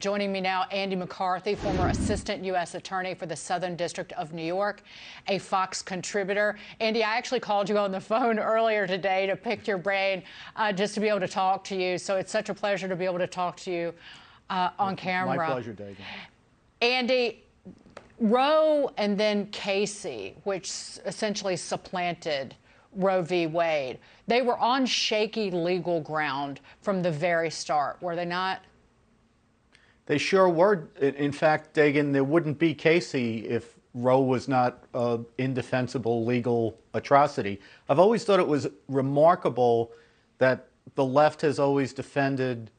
Joining me now, Andy McCarthy, former Assistant U.S. Attorney for the Southern District of New York, a Fox contributor. Andy, I actually called you on the phone earlier today to pick your brain just to be able to talk to you. So it's such a pleasure to be able to talk to you on camera. My pleasure, Dagan. Andy, Roe and then Casey, which essentially supplanted Roe v. Wade, they were on shaky legal ground from the very start, were they not? They sure were. In fact, Dagan, there wouldn't be Casey if Roe was not an indefensible legal atrocity. I've always thought it was remarkable that the left has always defended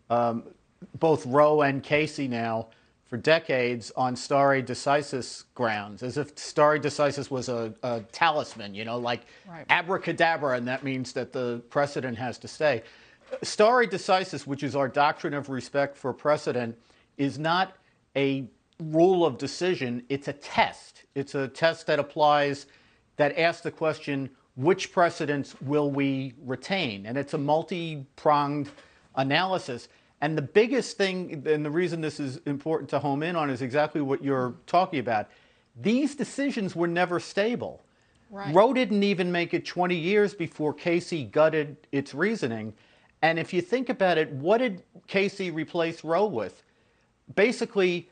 both Roe and Casey now for decades on stare decisis grounds, as if stare decisis was a talisman, you know, like right. Abracadabra, and that means that the precedent has to stay. Stare decisis, which is our doctrine of respect for precedent, is not a rule of decision, it's a test. It's a test that applies, that asks the question, which precedents will we retain? And it's a multi-pronged analysis. And the biggest thing, and the reason this is important to home in on, is exactly what you're talking about. These decisions were never stable. Right. Roe didn't even make it 20 years before Casey gutted its reasoning. And if you think about it, what did Casey replace Roe with? Basically,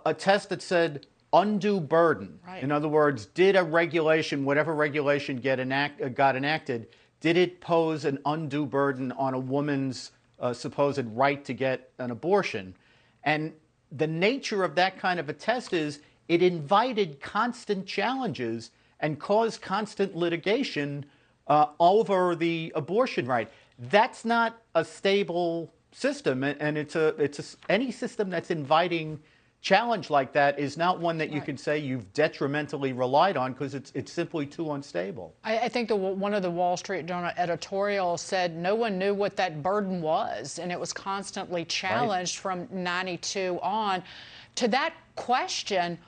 a test that said undue burden. Right. In other words, did a regulation, whatever regulation got enacted, did it pose an undue burden on a woman's supposed right to get an abortion? And the nature of that kind of a test is it invited constant challenges and caused constant litigation over the abortion right. That's not a stable system, and any system that's inviting challenge like that is not one that you can say you've detrimentally relied on, because it's simply too unstable. I think one of the Wall Street Journal editorials said no one knew what that burden was, and it was constantly challenged from '92 on. To that question,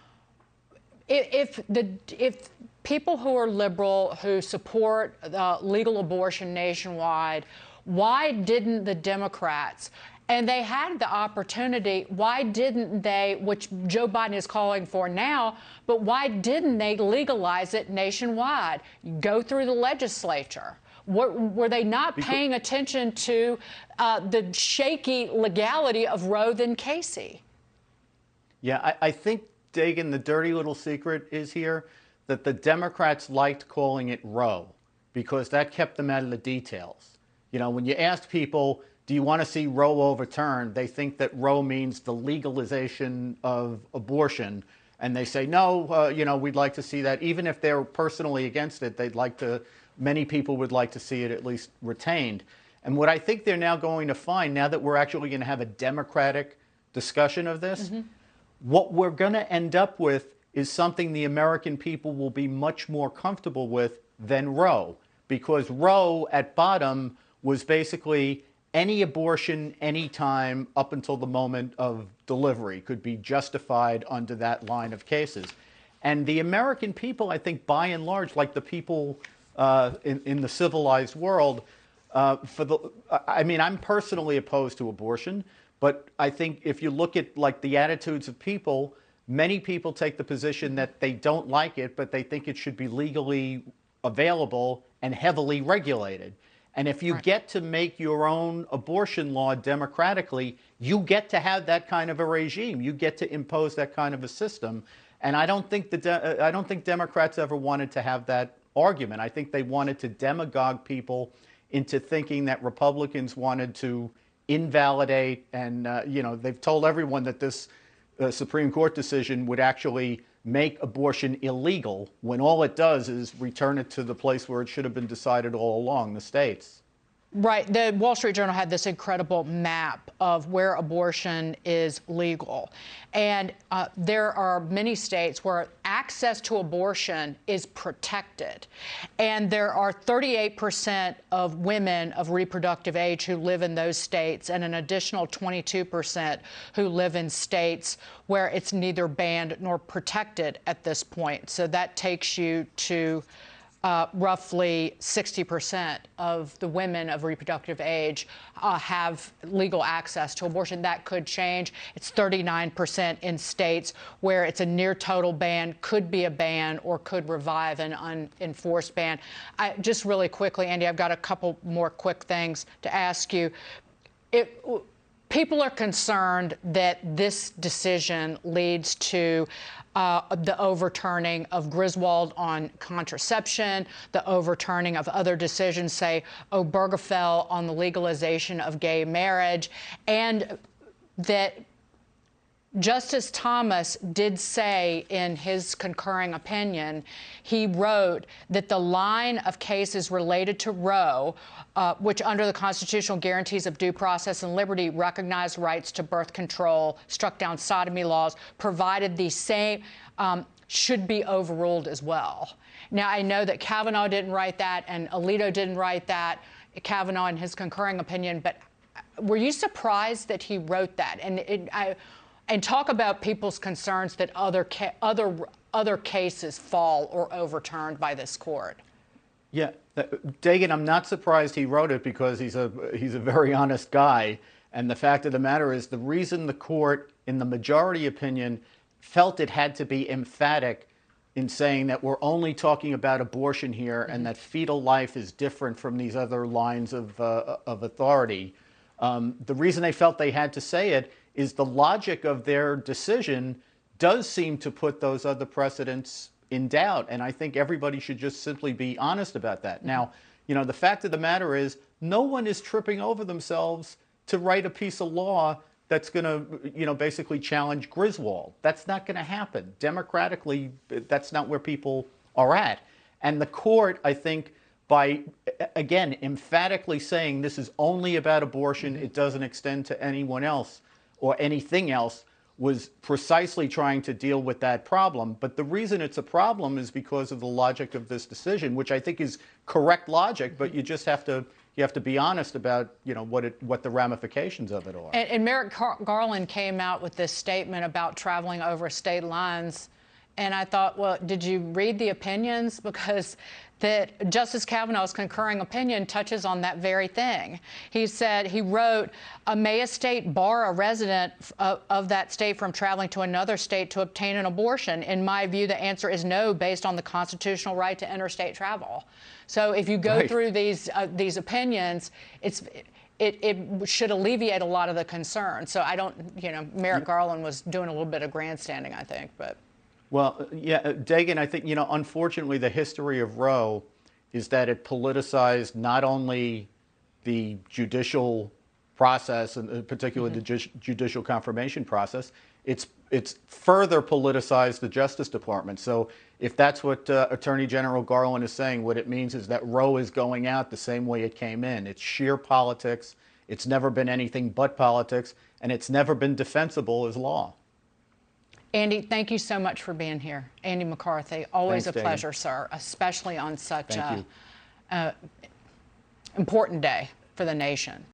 if people who are liberal, who support legal abortion nationwide, why didn't the Democrats, and they had the opportunity, why didn't they, which Joe Biden is calling for now, but why didn't they legalize it nationwide, go through the legislature? Were they not paying attention to the shaky legality of Roe than Casey? Yeah, I think, Dagan, the dirty little secret is here that the Democrats liked calling it Roe because that kept them out of the details. You know, when you ask people, do you want to see Roe overturned, they think that Roe means the legalization of abortion. And they say, no, you know, we'd like to see that. Even if they're personally against it, many people would like to see it at least retained. And what I think they're now going to find, now that we're actually going to have a democratic discussion of this, what we're going to end up with is something the American people will be much more comfortable with than Roe. Because Roe, at bottom, was basically any abortion, anytime, up until the moment of delivery, could be justified under that line of cases. And the American people, I think, by and large, like the people in the civilized world, I mean, I'm personally opposed to abortion, but I think if you look at like the attitudes of people, many people take the position that they don't like it, but they think it should be legally available and heavily regulated. And if you get to make your own abortion law democratically, you get to have that kind of a regime. You get to impose that kind of a system. And I don't think Democrats ever wanted to have that argument. I think they wanted to demagogue people into thinking that Republicans wanted to invalidate, and you know, they've told everyone that this Supreme Court decision would actually make abortion illegal, when all it does is return it to the place where it should have been decided all along, the states. Right. The Wall Street Journal had this incredible map of where abortion is legal. And there are many states where access to abortion is protected. And there are 38% of women of reproductive age who live in those states, and an additional 22% who live in states where it's neither banned nor protected at this point. So that takes you to roughly 60% of the women of reproductive age have legal access to abortion. That could change. It's 39% in states where it's a near total ban, could be a ban, or could revive an unenforced ban. Just really quickly, Andy, I've got a couple more quick things to ask you. People are concerned that this decision leads to the overturning of Griswold on contraception, the overturning of other decisions, say Obergefell on the legalization of gay marriage, and that Justice Thomas did say in his concurring opinion, he wrote that the line of cases related to Roe, which under the constitutional guarantees of due process and liberty recognized rights to birth control, struck down sodomy laws, provided the same, should be overruled as well. Now, I know that Kavanaugh didn't write that and Alito didn't write that, Kavanaugh in his concurring opinion, but were you surprised that he wrote that? And talk about people's concerns that other cases fall or overturned by this court. Yeah, Dagan, I'm not surprised he wrote it because he's a very honest guy. And the fact of the matter is, the reason the court, in the majority opinion, felt it had to be emphatic in saying that we're only talking about abortion here and that fetal life is different from these other lines of authority. The reason they felt they had to say it is the logic of their decision does seem to put those other precedents in doubt. And I think everybody should just simply be honest about that. Now, the fact of the matter is, no one is tripping over themselves to write a piece of law that's going to, basically challenge Griswold. That's not going to happen. Democratically, that's not where people are at. And the court, I think, by, again, emphatically saying this is only about abortion, it doesn't extend to anyone else or anything else, was precisely trying to deal with that problem. But the reason it's a problem is because of the logic of this decision, which I think is correct logic, but you just have to be honest about what the ramifications of it are. And Merrick Garland came out with this statement about traveling over state lines, and I thought, well, did you read the opinions? Because that Justice Kavanaugh's concurring opinion touches on that very thing. He said, he wrote, may a state bar a resident of that state from traveling to another state to obtain an abortion? In my view, the answer is no, based on the constitutional right to interstate travel. So if you go through these opinions, it should alleviate a lot of the concern. So I don't, Merrick Garland was doing a little bit of grandstanding, I think, but. Well, yeah, Dagan, I think, unfortunately, the history of Roe is that it politicized not only the judicial process, and particularly the judicial confirmation process, it's further politicized the Justice Department. So if that's what Attorney General Garland is saying, what it means is that Roe is going out the same way it came in. It's sheer politics. It's never been anything but politics, and it's never been defensible as law. Andy, thank you so much for being here. Andy McCarthy, always Thanks, a pleasure, Dagan. sir, especially on such an important day for the nation.